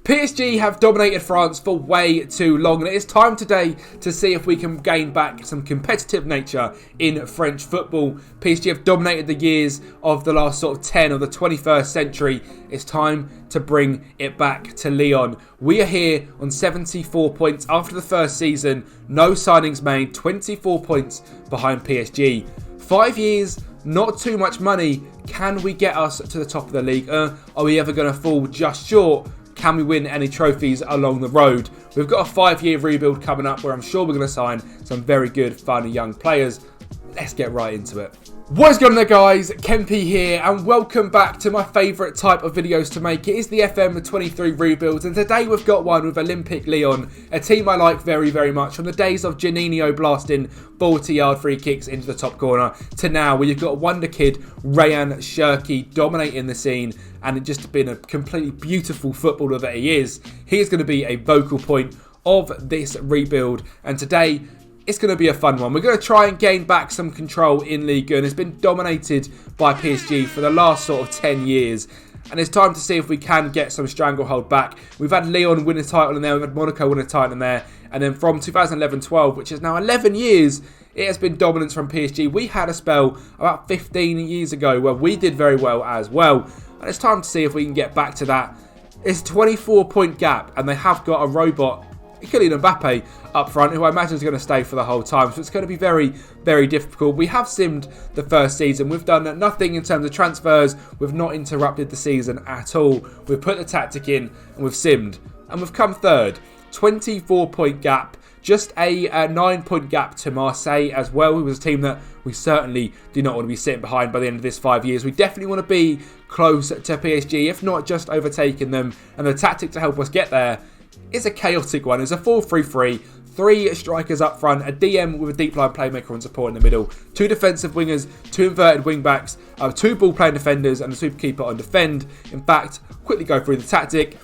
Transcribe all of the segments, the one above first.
PSG have dominated France for way too long, and it is time today to see if we can gain back some competitive nature in French football. PSG have dominated the years of the last sort of 10 of the 21st century. It's time to bring it back to Lyon. We are here on 74 points after the first season. No signings made, 24 points behind PSG. 5 years, not too much money. Can we get us to the top of the league? Are we ever going to fall just short? Can we win any trophies along the road? We've got a 5-year rebuild coming up where I'm sure we're going to sign some very good, fun young players. Let's get right into it. What is going on there, guys? Kempy here, and welcome back to my favourite type of videos to make. It is the FM23 rebuilds, and today we've got one with Olympique Lyon, a team I like very, very much. From the days of Juninho blasting 40-yard free kicks into the top corner to now, where you've got wonder kid Ryan Cherki dominating the scene, and it just been a completely beautiful footballer that he is. He is going to be a vocal point of this rebuild, and today it's going to be a fun one. We're going to try and gain back some control in Ligue 1. It's been dominated by PSG for the last sort of 10 years. And it's time to see if we can get some stranglehold back. We've had Lyon win a title in there. We've had Monaco win a title in there. And then from 2011-12, which is now 11 years, it has been dominance from PSG. We had a spell about 15 years ago where we did very well as well. And it's time to see if we can get back to that. It's a 24-point gap, and they have got a robot, Kylian Mbappe, up front, who I imagine is going to stay for the whole time. So it's going to be very, very difficult. We have simmed the first season. We've done nothing in terms of transfers. We've not interrupted the season at all. We've put the tactic in and we've simmed. And we've come third. 24-point gap. Just a 9-point gap to Marseille as well, who was a team that we certainly do not want to be sitting behind by the end of this 5 years. We definitely want to be close to PSG, if not just overtaking them. And the tactic to help us get there is a chaotic one. It's a 4-3-3, 3 strikers up front, a DM with a deep line playmaker and support in the middle, 2 defensive wingers, 2 inverted wing backs, 2 ball playing defenders, and a sweeper keeper on defend. In fact, quickly go through the tactic.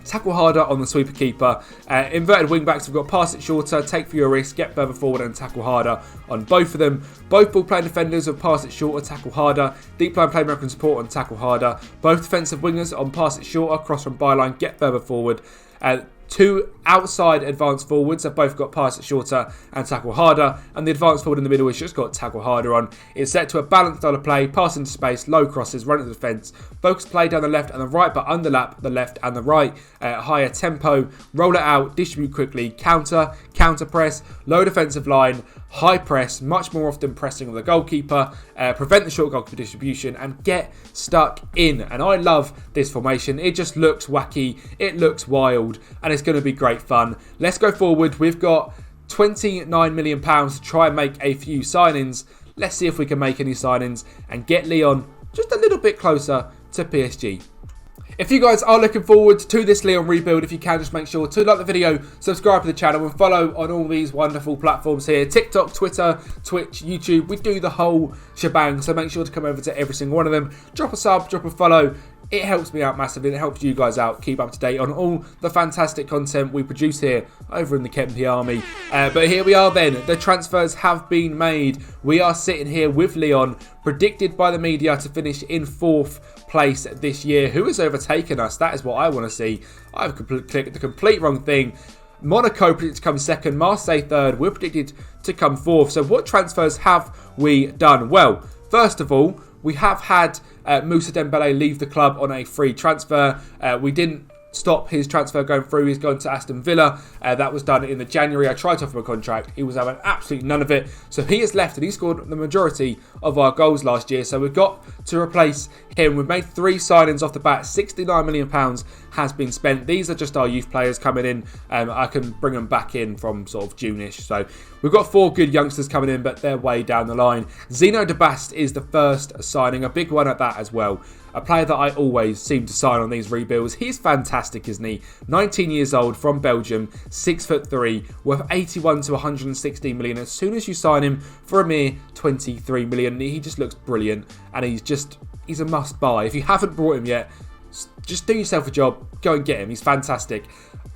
Tackle harder on the sweeper keeper. Inverted wing backs have got pass it shorter, take fewer risks, get further forward and tackle harder on both of them. Both ball playing defenders have pass it shorter, tackle harder. Deep line playmaker and support on tackle harder. Both defensive wingers on pass it shorter, cross from byline, get further forward. 2 outside advanced forwards have both got pass it shorter and tackle harder, and the advanced forward in the middle has just got tackle harder on. It's set to a balanced style of play, pass into space, low crosses, run into the defence, focus play down the left and the right, but underlap the left and the right, higher tempo, roll it out, distribute quickly, counter press, low defensive line, high press, much more often pressing on the goalkeeper, prevent the short goalkeeper distribution, and get stuck in. And I love this formation. It just looks wacky, it looks wild, and it's going to be great fun. Let's go forward. We've got £29 million to try and make a few signings. Let's see if we can make any signings and get Lyon just a little bit closer to PSG. If you guys are looking forward to this Lyon rebuild, if you can, just make sure to like the video, subscribe to the channel, and follow on all these wonderful platforms here. TikTok, Twitter, Twitch, YouTube. We do the whole shebang, so make sure to come over to every single one of them. Drop a sub, drop a follow. It helps me out massively, and it helps you guys out. Keep up to date on all the fantastic content we produce here over in the Kempy Army. But here we are then. The transfers have been made. We are sitting here with Lyon, predicted by the media to finish in 4th place this year. Who has overtaken us? That is what I want to see. I've clicked the complete wrong thing. Monaco predicted to come 2nd, Marseille 3rd. We're predicted to come 4th. So what transfers have we done? Well, first of all, we have had Moussa Dembele leave the club on a free transfer. We didn't stop his transfer going through. He's gone to Aston Villa. That was done in the January. I tried to offer him a contract. He was having absolutely none of it. So he has left, and he scored the majority of our goals last year. So we've got to replace him. We've made 3 signings off the bat. £69 million has been spent. These are just our youth players coming in. I can bring them back in from sort of June-ish. So we've got 4 good youngsters coming in, but they're way down the line. Zeno de Bast is the first signing, a big one at that as well. A player that I always seem to sign on these rebuilds. He's fantastic, isn't he? 19 years old, from Belgium, 6'3", worth 81 to 116 million. As soon as you sign him for a mere 23 million, he just looks brilliant, and he's a must buy. If you haven't brought him yet, just do yourself a job, go and get him. He's fantastic.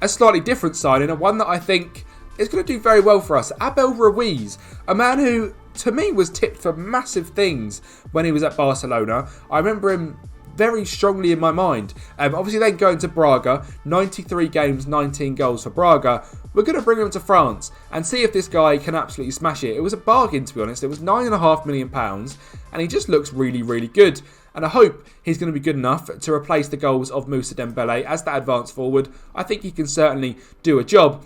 A slightly different signing, and one that I think is going to do very well for us. Abel Ruiz, a man who, to me, was tipped for massive things when he was at Barcelona. I remember him very strongly in my mind. Obviously then going to Braga, 93 games, 19 goals for Braga. We're going to bring him to France and see if this guy can absolutely smash it. It was a bargain, to be honest. It was £9.5 million and he just looks really, really good. And I hope he's going to be good enough to replace the goals of Moussa Dembele as that advanced forward. I think he can certainly do a job.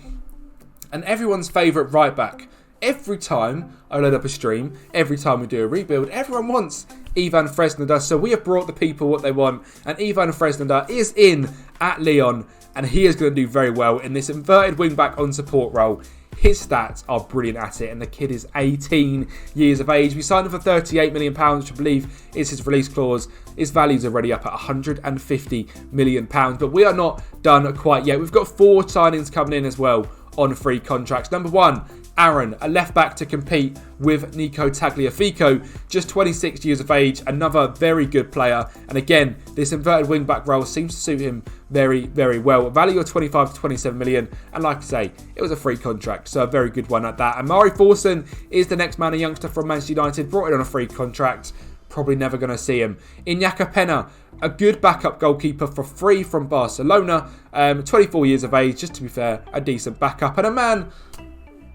And everyone's favourite right back. Every time I load up a stream, every time we do a rebuild, everyone wants Ivan Fresneda. So we have brought the people what they want. And Ivan Fresneda is in at Lyon. And he is going to do very well in this inverted wing-back on support role. His stats are brilliant at it, and the kid is 18 years of age. We signed him for £38 million, which I believe is his release clause. His value's already up at £150 million, but we are not done quite yet. We've got 4 signings coming in as well on free contracts. Number 1, Aaron, a left back to compete with Nico Tagliafico, just 26 years of age, another very good player. And again, this inverted wing back role seems to suit him very, very well. A value of 25 to 27 million. And like I say, it was a free contract, so a very good one at that. And Mari Forson is the next man, a youngster from Manchester United, brought in on a free contract. Probably never going to see him. Iñaki Pena, a good backup goalkeeper for free from Barcelona. 24 years of age, just to be fair, a decent backup. And a man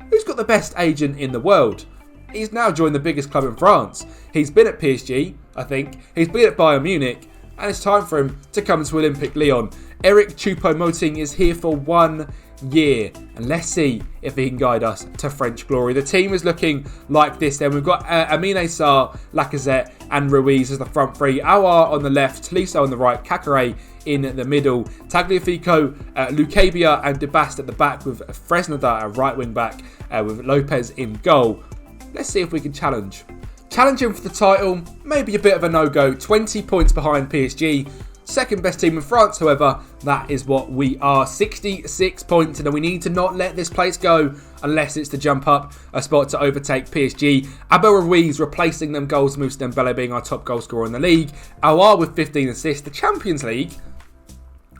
who's got the best agent in the world. He's now joined the biggest club in France. He's been at PSG, I think. He's been at Bayern Munich. And it's time for him to come to Olympique Lyon. Eric Choupo-Moting is here for 1 year. And let's see if he can guide us to French glory. The team is looking like this then. We've got Amine Sarr, Lacazette and Ruiz as the front three. Aouar on the left, Tolisso on the right, Kakare in the middle. Tagliafico, Lucabia and Debast at the back with Fresneda, a right wing back, with Lopez in goal. Let's see if we can challenge him for the title. Maybe a bit of a no-go. 20 points behind PSG. Second best team in France, however, that is what we are. 66 points, and we need to not let this place go unless it's to jump up a spot to overtake PSG. Abel Ruiz replacing them goals, Moussa Dembele being our top goal scorer in the league. Aouar with 15 assists. The Champions League,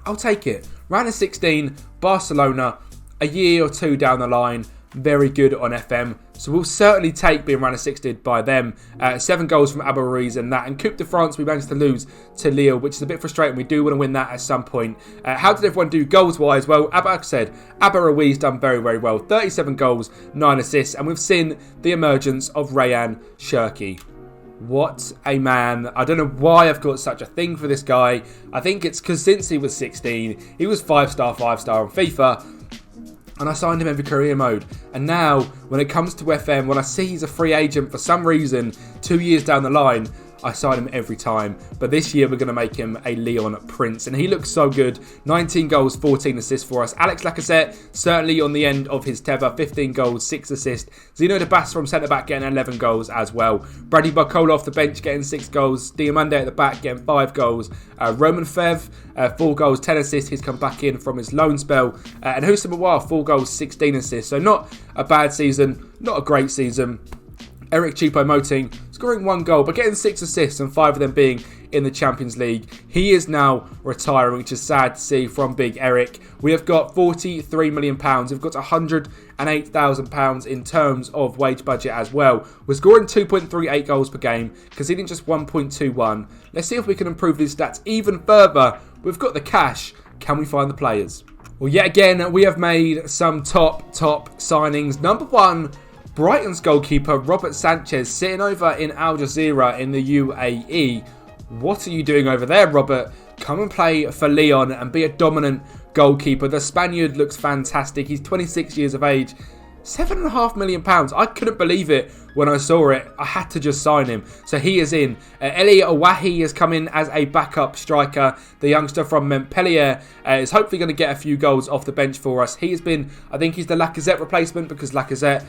I'll take it. Round of 16, Barcelona, a year or two down the line. Very good on FM. So we'll certainly take being round of 16 by them. 7 goals from Abel Ruiz and that. And Coupe de France, we managed to lose to Lyon, which is a bit frustrating. We do want to win that at some point. How did everyone do goals-wise? Well, like I said, Abel Ruiz done very, very well. 37 goals, 9 assists. And we've seen the emergence of Rayan Cherki. What a man. I don't know why I've got such a thing for this guy. I think it's because since he was 16, he was 5-star on FIFA. And I signed him every career mode. And now, when it comes to FM, when I see he's a free agent for some reason, 2 years down the line, I sign him every time. But this year, we're going to make him a Lyon Prince. And he looks so good. 19 goals, 14 assists for us. Alex Lacazette, certainly on the end of his tether. 15 goals, 6 assists. Zeno de Bass from centre-back getting 11 goals as well. Brady Barcola off the bench getting 6 goals. Diamande at the back getting 5 goals. Roman Fev, 4 goals, 10 assists. He's come back in from his loan spell. And Houssam Aouar, 4 goals, 16 assists. So not a bad season. Not a great season. Eric Choupo-Moting scoring 1 goal, but getting 6 assists and 5 of them being in the Champions League. He is now retiring, which is sad to see from Big Eric. We have got £43 million. We've got £108,000 in terms of wage budget as well. We're scoring 2.38 goals per game, conceding just 1.21. Let's see if we can improve these stats even further. We've got the cash. Can we find the players? Well, yet again, we have made some top signings. Number 1, Brighton's goalkeeper Robert Sanchez, sitting over in Al Jazeera in the UAE. What are you doing over there, Robert? Come and play for Lyon and be a dominant goalkeeper. The Spaniard looks fantastic. He's 26 years of age. £7.5 million. I couldn't believe it when I saw it. I had to just sign him. So he is in. Eli Awahi has come in as a backup striker. The youngster from Montpellier is hopefully going to get a few goals off the bench for us. He has been, I think he's the Lacazette replacement because Lacazette,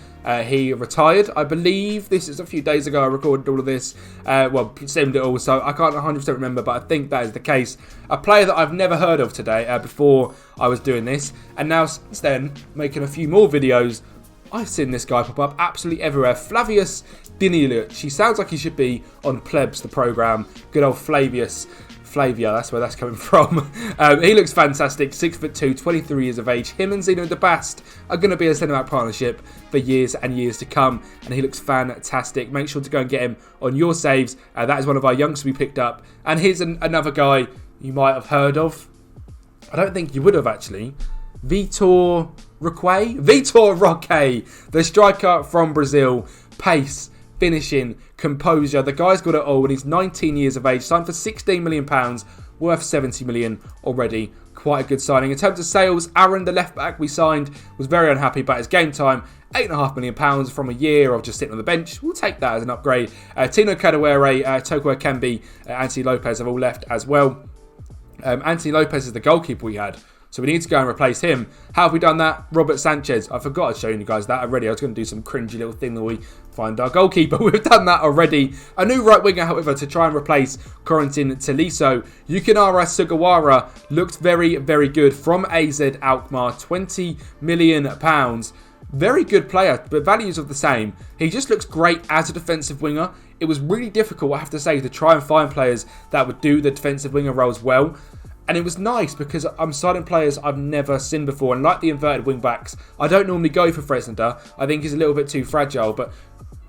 he retired. I believe this is a few days ago I recorded all of this. Send it all, so I can't 100% remember, but I think that is the case. A player that I've never heard of today before I was doing this. And now since then, making a few more videos, I've seen this guy pop up absolutely everywhere. Flavius Diniluc. He sounds like he should be on Plebs, the programme. Good old Flavius. Flavia, that's where that's coming from. He looks fantastic, 6'2", 23 years of age. Him and Zeno de Bast are going to be a centre-back partnership for years and years to come, and he looks fantastic. Make sure to go and get him on your saves. That is one of our youngsters we picked up. And here's another guy you might have heard of. I don't think you would have, actually. Vitor Roque, the striker from Brazil. Pace, finishing, composure. The guy's got it all, and he's 19 years of age. Signed for £16 million, worth £70 million already. Quite a good signing. In terms of sales, Aaron, the left back we signed, was very unhappy about his game time. £8.5 million from a year of just sitting on the bench. We'll take that as an upgrade. Tino Kadewere, Toko Ekambi, Anthony Lopez have all left as well. Anthony Lopez is the goalkeeper we had, so we need to go and replace him. How have we done that? Robert Sanchez. I forgot to show you guys that already. I was going to do some cringy little thing that we find our goalkeeper. We've done that already. A new right winger, however, to try and replace Corentin Tolisso. Yukinara Sugawara looked very, very good from AZ Alkmaar. £20 million. Very good player, but values of the same. He just looks great as a defensive winger. It was really difficult, I have to say, to try and find players that would do the defensive winger roles well. And it was nice because I'm signing players I've never seen before. And like the inverted wing backs, I don't normally go for Fresneda. I think he's a little bit too fragile. But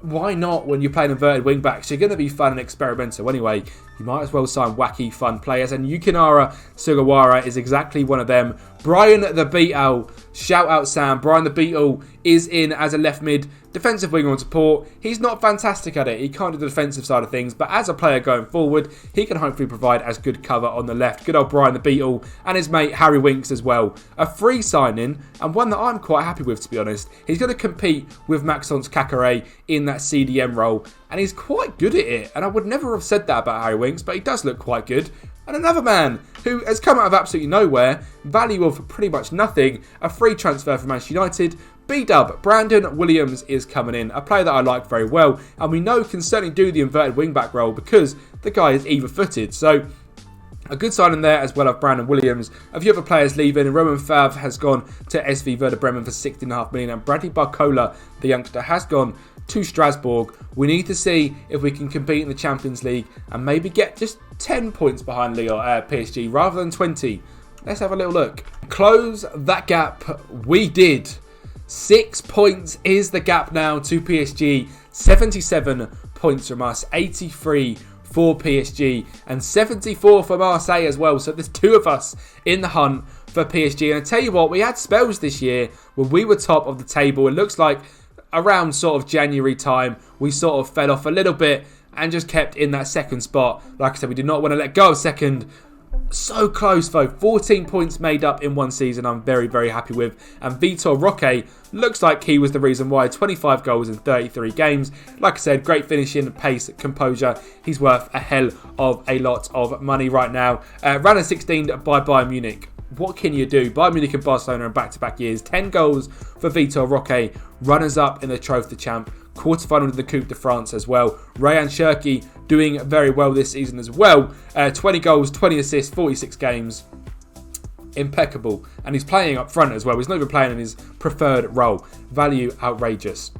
why not when you're playing inverted wing backs? You're going to be fun and experimental anyway. You might as well sign wacky, fun players. And Yukinara Sugawara is exactly one of them. Brian the Beetle, shout out Sam. Brian the Beetle is in as a left mid. Defensive winger on support. He's not fantastic at it. He can't do the defensive side of things. But as a player going forward, he can hopefully provide as good cover on the left. Good old Brian the Beetle and his mate Harry Winks as well. A free signing and one that I'm quite happy with, to be honest. He's going to compete with Maxence Kakare in that CDM role. And he's quite good at it. And I would never have said that about Harry Winks, but he does look quite good. And another man who has come out of absolutely nowhere, value of pretty much nothing, a free transfer from Manchester United. B-Dub, Brandon Williams is coming in, a player that I like very well, and we know can certainly do the inverted wing-back role because the guy is either-footed. So, a good signing there as well of Brandon Williams. A few other players leaving. Roman Fav has gone to SV Werder Bremen for £16.5 million, and Bradley Barcola, the youngster, has gone to Strasbourg. We need to see if we can compete in the Champions League and maybe get just 10 points behind Lyon, PSG rather than 20. Let's have a little look. Close that gap. We did. 6 points is the gap now to PSG. 77 points from us. 83 for PSG and 74 for Marseille as well. So there's two of us in the hunt for PSG. And I tell you what, we had spells this year where we were top of the table. It looks like around sort of January time, we sort of fell off a little bit and just kept in that second spot. Like I said, we did not want to let go of second. So close though, 14 points made up in one season. I'm very, very happy with. And Vitor Roque looks like he was the reason why. 25 goals in 33 games. Like I said, great finishing, pace, composure. He's worth a hell of a lot of money right now. Round of 16 by Bayern Munich. What can you do? Bayern Munich and Barcelona in back-to-back years. 10 goals for Vitor Roque. Runners-up in the Trophy Champ. Quarter-final of the Coupe de France as well. Rayan Cherki doing very well this season as well. 20 goals, 20 assists, 46 games. Impeccable. And he's playing up front as well. He's not even playing in his preferred role. Value outrageous.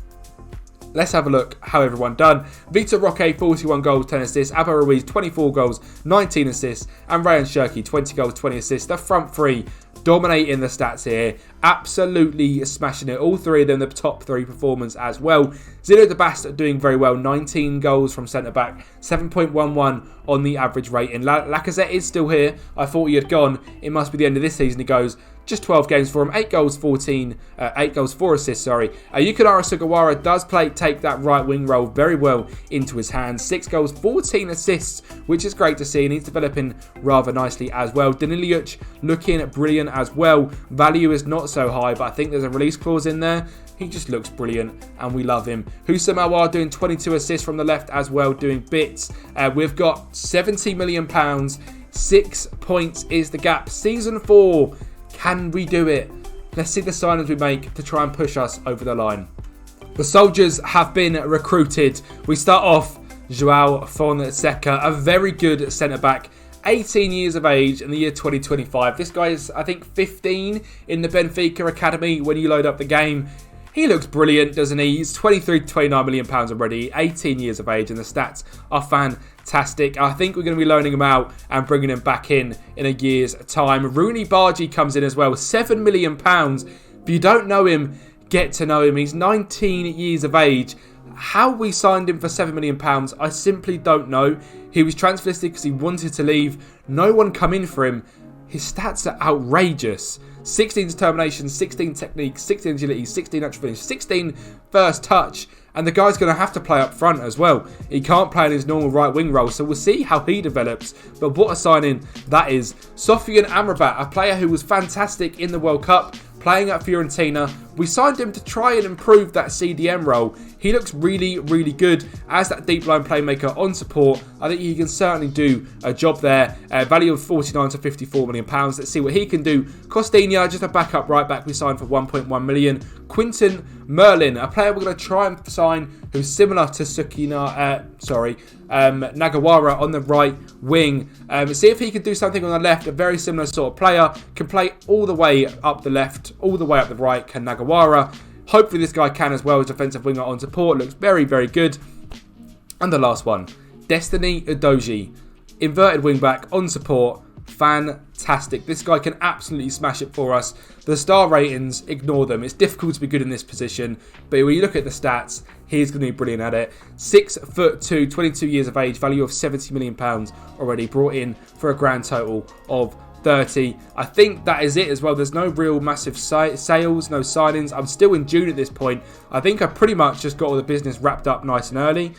Let's have a look how everyone done. Vitor Roque, 41 goals, 10 assists. Abba Ruiz, 24 goals, 19 assists. And Rayan Cherki, 20 goals, 20 assists. The front three dominating the stats here. Absolutely smashing it. All three of them, the top three performers as well. Zeno de Bast doing very well. 19 goals from centre-back. 7.11 on the average rating. Lacazette is still here. I thought he had gone. It must be the end of this season. He goes. Just 12 games for him. 8 goals, 4 assists, Yukinara Sugawara does take that right wing role very well into his hands. 6 goals, 14 assists, which is great to see, and he's developing rather nicely as well. Daniliuc looking brilliant as well. Value is not so high, but I think there's a release clause in there. He just looks brilliant, and we love him. Houssam Aouar doing 22 assists from the left as well, doing bits. We've got £70 million. 6 points is the gap. Season 4. Can we do it? Let's see the signings we make to try and push us over the line. The soldiers have been recruited. We start off João Fonseca, a very good centre-back. 18 years of age in the year 2025. This guy is, I think, 15 in the Benfica Academy when you load up the game. He looks brilliant, doesn't he? He's 23 to 29 million pounds already, 18 years of age, and the stats are fantastic. I think we're going to be loaning him out and bringing him back in a year's time. Rooney Bargy comes in as well, 7 million pounds. If you don't know him, get to know him. He's 19 years of age. How we signed him for £7 million, I simply don't know. He was transfer listed because he wanted to leave. No one come in for him. His stats are outrageous. 16 determination, 16 technique, 16 agility, 16 natural finish, 16 first touch. And the guy's going to have to play up front as well. He can't play in his normal right wing role, so we'll see how he develops. But what a signing that is. Sofian Amrabat, a player who was fantastic in the World Cup, playing at Fiorentina. We signed him to try and improve that CDM role. He looks really, really good as that deep line playmaker on support. I think he can certainly do a job there. Value of 49 to 54 million pounds. Let's see what he can do. Costinha, just a backup right back we signed for 1.1 million. Quinton Merlin, a player we're going to try and sign who's similar to Nagawara on the right wing. See if he can do something on the left. A very similar sort of player. Can play all the way up the left, all the way up the right. Can Nagawara. Hopefully this guy can as well as defensive winger on support. Looks very, very good. And the last one, Destiny Udogie. Inverted wingback on support. Fantastic. This guy can absolutely smash it for us. The star ratings, ignore them. It's difficult to be good in this position. But when you look at the stats, he's going to be brilliant at it. 6'2", 22 years of age. Value of £70 million already brought in for a grand total of 30. I think that is it as well. There's no real massive sales, no signings. I'm still in June at this point. I think I pretty much just got all the business wrapped up nice and early.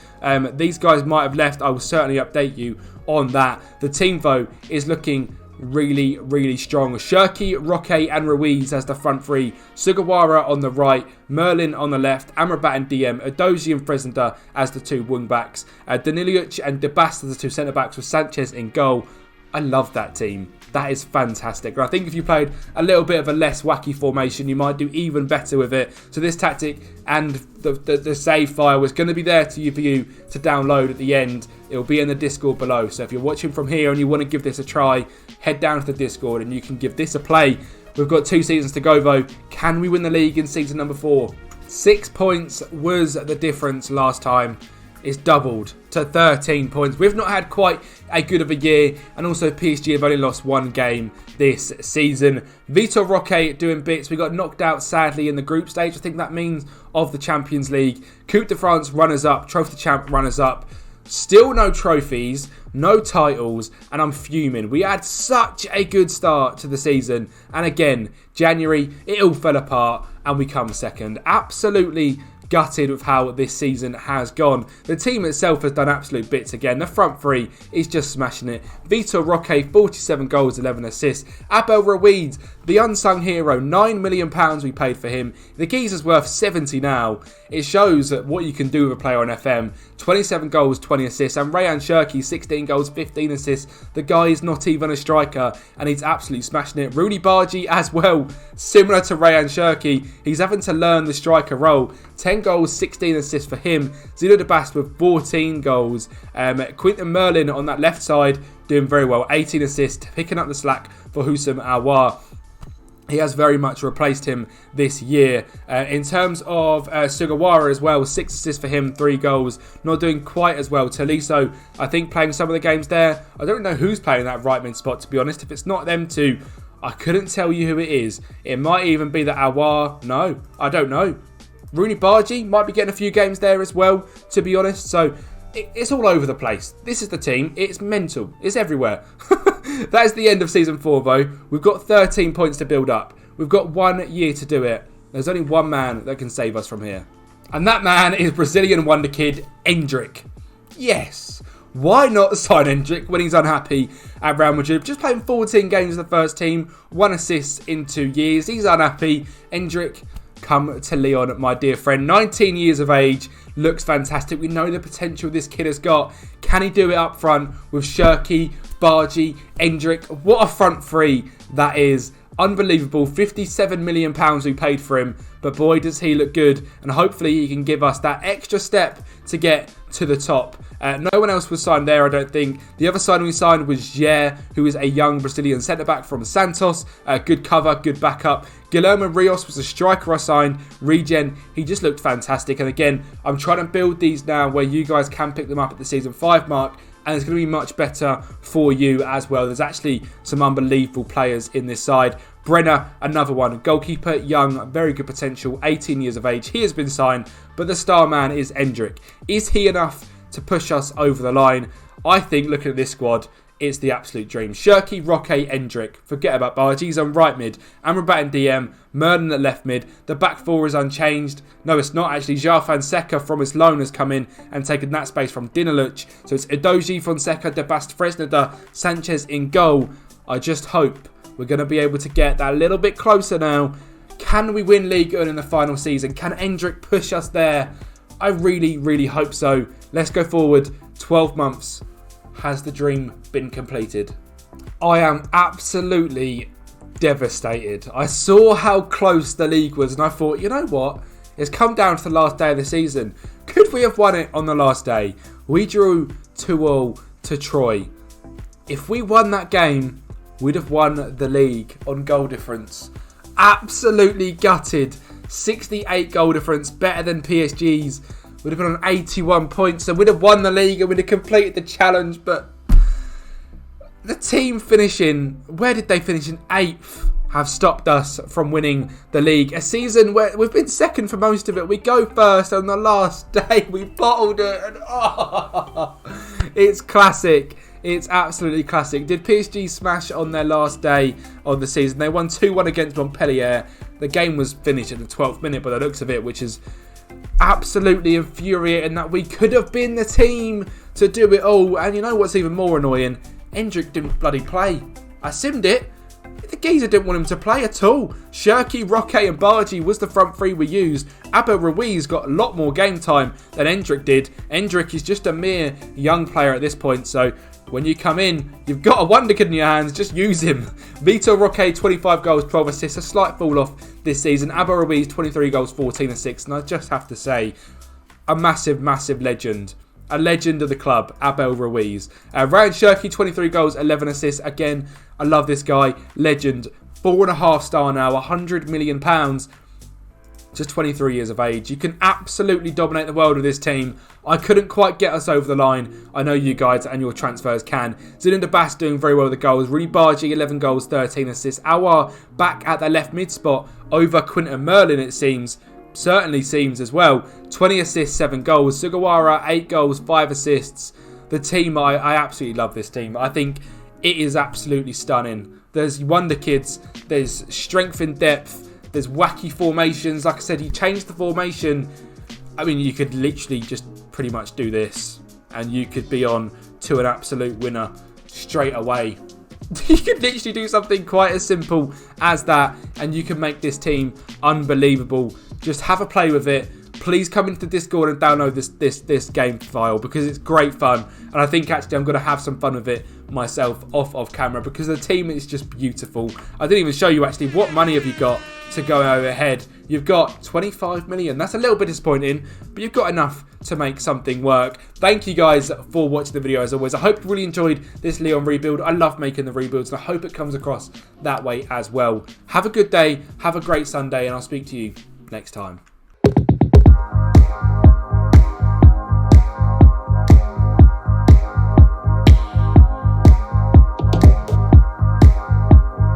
These guys might have left. I will certainly update you on that. The team, though, is looking really, really strong. Shirky, Roque and Ruiz as the front three. Sugawara on the right. Merlin on the left. Amrabat and DM. Udogie and Fresender as the two wing backs. Danilic and Debast as the two centre backs with Sanchez in goal. I love that team. That is fantastic. And I think if you played a little bit of a less wacky formation, you might do even better with it. So this tactic and the save file is going to be there for you to download at the end. It will be in the Discord below. So if you're watching from here and you want to give this a try, head down to the Discord and you can give this a play. We've got 2 seasons to go though. Can we win the league in season number 4? 6 points was the difference last time. It's doubled to 13 points. We've not had quite a good of a year, and also PSG have only lost 1 game this season. Vitor Roque doing bits. We got knocked out sadly in the group stage. I think that means of the Champions League. Coupe de France runners-up, Trophy Champ runners-up. Still no trophies, no titles, and I'm fuming. We had such a good start to the season, and again, January, it all fell apart, and we come second. Absolutely gutted with how this season has gone. The team itself has done absolute bits again. The front three is just smashing it. Vitor Roque, 47 goals, 11 assists. Abel Ruiz, the unsung hero, £9 million we paid for him. The geezer's worth 70 now. It shows what you can do with a player on FM. 27 goals, 20 assists. And Rayan Shirky, 16 goals, 15 assists. The guy is not even a striker, and he's absolutely smashing it. Rooney Bargy as well, similar to Rayan Shirky. He's having to learn the striker role. 10 goals, 16 assists for him. Zeno Debast with 14 goals. Quinton Merlin on that left side doing very well. 18 assists, picking up the slack for Houssam Aouar. He has very much replaced him this year. In terms of Sugawara as well, 6 assists for him, 3 goals. Not doing quite as well. Tolisso, I think, playing some of the games there. I don't know who's playing that right mid spot, to be honest. If it's not them two, I couldn't tell you who it is. It might even be the Aouar. No, I don't know. Rooney Bargy might be getting a few games there as well, to be honest. So it's all over the place. This is the team. It's mental. It's everywhere. That is the end of season 4, though. We've got 13 points to build up. We've got 1 year to do it. There's only one man that can save us from here. And that man is Brazilian wonderkid Endrick. Yes. Why not sign Endrick when he's unhappy at Real Madrid? Just playing 14 games in the first team. 1 assist in 2 years. He's unhappy. Endrick, come to Lyon, my dear friend. 19 years of age. Looks fantastic. We know the potential this kid has got. Can he do it up front with Shirky, Bargy, Endrick? What a front three that is. Unbelievable. £57 million we paid for him. But boy, does he look good. And hopefully he can give us that extra step to get to the top. No one else was signed there, I don't think. The other signing we signed was Jair, who is a young Brazilian centre-back from Santos. Good cover, good backup. Guilherme Rios was a striker I signed. Regen, he just looked fantastic. And again, I'm trying to build these now where you guys can pick them up at the season 5 mark. And it's going to be much better for you as well. There's actually some unbelievable players in this side. Brenner, another one. Goalkeeper, young, very good potential, 18 years of age. He has been signed, but the star man is Endrick. Is he enough to push us over the line? I think, looking at this squad, it's the absolute dream. Shirky, Roque, Endrick. Forget about Bargi's on right mid. Amrabat in DM. Merlin at left mid. The back four is unchanged. No, it's not actually. João Fonseca from his loan has come in and taken that space from Dinaluch. So it's Edoji, Fonseca, Debast, Fresneda, Sanchez in goal. I just hope we're going to be able to get that a little bit closer now. Can we win League One in the final season? Can Endrick push us there? I really, really hope so. Let's go forward. 12 months. Has the dream been completed? I am absolutely devastated. I saw how close the league was and I thought, you know what? It's come down to the last day of the season. Could we have won it on the last day? We drew 2-2 to Troy. If we won that game, we'd have won the league on goal difference. Absolutely gutted. 68 goal difference, better than PSG's. We'd have been on 81 points and we'd have won the league and we'd have completed the challenge. But the team finishing, where did they finish? In 8th, have stopped us from winning the league. A season where we've been second for most of it. We go first and on the last day we bottled it. And it's classic. It's absolutely classic. Did PSG smash on their last day of the season? They won 2-1 against Montpellier. The game was finished at the 12th minute by the looks of it, which is absolutely infuriating that we could have been the team to do it all. And you know what's even more annoying? Endrick didn't bloody play. I simmed it. The geezer didn't want him to play at all. Shirky, Roque and Bargi was the front three we used. Abel Ruiz got a lot more game time than Endrick did. Endrick is just a mere young player at this point, so when you come in, you've got a wonderkid in your hands, just use him. Vitor Roque, 25 goals, 12 assists, a slight fall off this season. Abel Ruiz, 23 goals, 14 assists, and I just have to say, a massive, massive legend. A legend of the club, Abel Ruiz. Ryan Shirky, 23 goals, 11 assists. Again, I love this guy. Legend. 4.5 star now, £100 million. Just 23 years of age. You can absolutely dominate the world with this team. I couldn't quite get us over the line. I know you guys and your transfers can. Zinedine Debast doing very well with the goals. Rudy Bargi, 11 goals, 13 assists. Awar back at the left mid spot over Quinton Merlin, it seems. Certainly seems as well. 20 assists, 7 goals. Sugawara, 8 goals, 5 assists. The team, I absolutely love this team. I think it is absolutely stunning. There's wonder kids. There's strength in depth. There's wacky formations. Like I said, he changed the formation. I mean, you could literally just pretty much do this. And you could be on to an absolute winner straight away. You could literally do something quite as simple as that. And you can make this team unbelievable. Just have a play with it. Please come into Discord and download this game file because it's great fun. And I think actually I'm going to have some fun with it myself off camera because the team is just beautiful. I didn't even show you actually what money have you got to go overhead. You've got 25 million. That's a little bit disappointing, but you've got enough to make something work. Thank you guys for watching the video as always. I hope you really enjoyed this Lyon rebuild. I love making the rebuilds and I hope it comes across that way as well. Have a good day. Have a great Sunday and I'll speak to you next time.